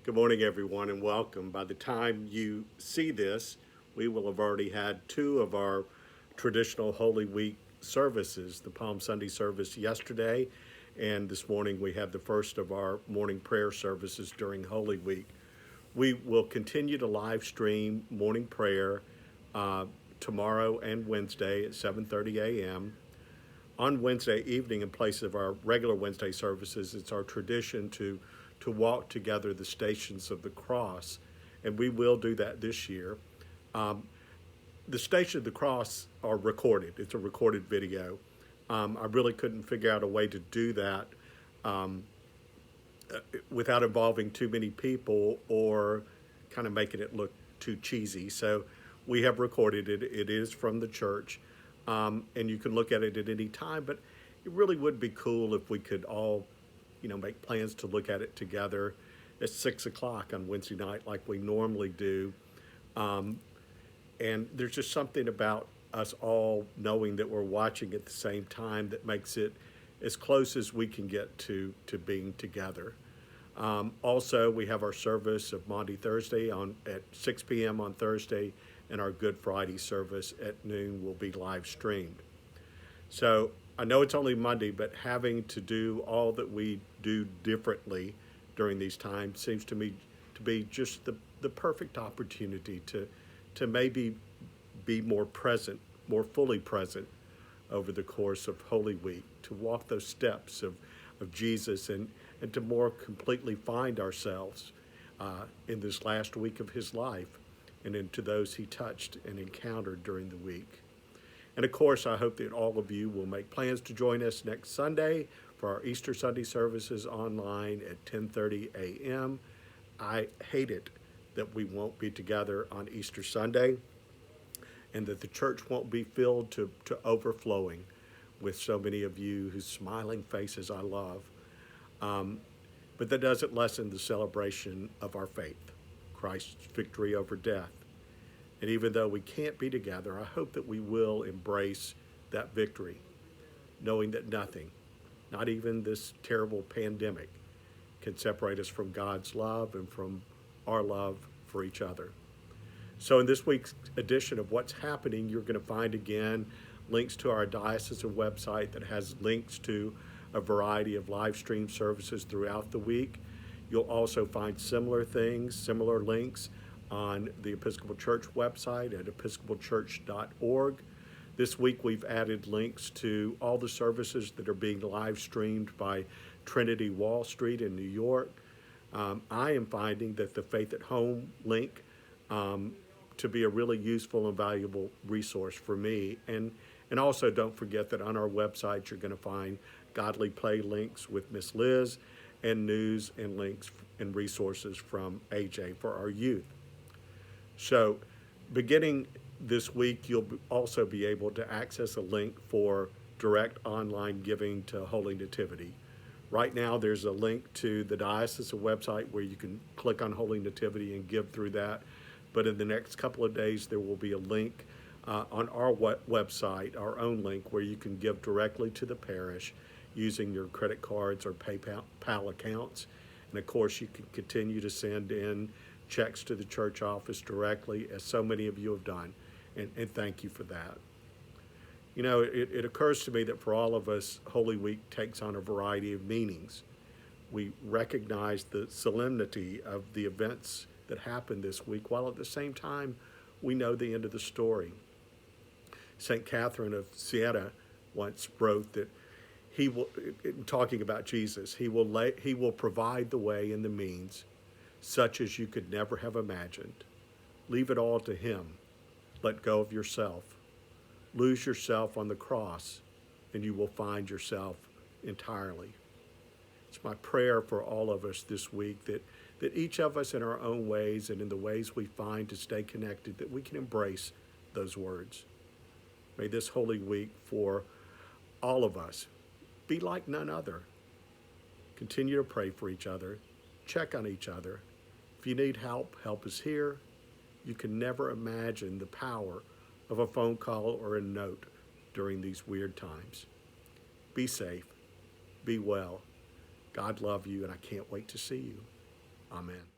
Good morning, everyone, and welcome. By the time you see this, we will have already had two of our traditional Holy Week services, the Palm Sunday service yesterday, and this morning we have the first of our morning prayer services during Holy Week. We will continue to live stream morning prayer tomorrow and Wednesday at 7:30 a.m. On Wednesday evening, in place of our regular Wednesday services, it's our tradition to walk together the Stations of the Cross, and we will do that this year. The Station of the Cross are recorded. It's a recorded video. I really couldn't figure out a way to do that without involving too many people or kind of making it look too cheesy. So we have recorded it. It is from the church, and you can look at it at any time, but it really would be cool if we could all make plans to look at it together at 6 o'clock on Wednesday night like we normally do. And there's just something about us all knowing that we're watching at the same time that makes it as close as we can get to being together. Also, we have our service of Maundy Thursday at 6 p.m. on Thursday, and our Good Friday service at noon will be live streamed. So I know it's only Monday, but having to do all that we do differently during these times seems to me to be just the perfect opportunity to maybe be more present, more fully present over the course of Holy Week, to walk those steps of Jesus and to more completely find ourselves in this last week of his life and into those he touched and encountered during the week. And of course, I hope that all of you will make plans to join us next Sunday for our Easter Sunday services online at 10:30 a.m. I hate it that we won't be together on Easter Sunday and that the church won't be filled to overflowing with so many of you whose smiling faces I love. But that doesn't lessen the celebration of our faith, Christ's victory over death. And even though we can't be together, I hope that we will embrace that victory, knowing that nothing, not even this terrible pandemic, can separate us from God's love and from our love for each other. So in this week's edition of What's Happening, you're going to find again links to our diocesan website that has links to a variety of live stream services throughout the week. You'll also find similar things, similar links on the Episcopal Church website at episcopalchurch.org. This week we've added links to all the services that are being live streamed by Trinity Wall Street in New York. I am finding that the Faith at Home link to be a really useful and valuable resource for me. And also don't forget that on our website you're going to find Godly Play links with Miss Liz and news and links and resources from AJ for our youth. So beginning this week, you'll also be able to access a link for direct online giving to Holy Nativity. Right now, there's a link to the diocesan website where you can click on Holy Nativity and give through that. But in the next couple of days, there will be a link on our website, our own link, where you can give directly to the parish using your credit cards or PayPal accounts. And of course, you can continue to send in checks to the church office directly, as so many of you have done, and thank you for that. It occurs to me that for all of us, Holy Week takes on a variety of meanings. We recognize the solemnity of the events that happened this week, while at the same time, we know the end of the story. St. Catherine of Siena once wrote that he will, talking about Jesus, he will provide the way and the means, such as you could never have imagined. Leave it all to him. Let go of yourself. Lose yourself on the cross, and you will find yourself entirely. It's my prayer for all of us this week that each of us in our own ways and in the ways we find to stay connected, that we can embrace those words. May this Holy Week for all of us be like none other. Continue to pray for each other. Check on each other. If you need help, help is here. You can never imagine the power of a phone call or a note during these weird times. Be safe. Be well. God love you, and I can't wait to see you. Amen.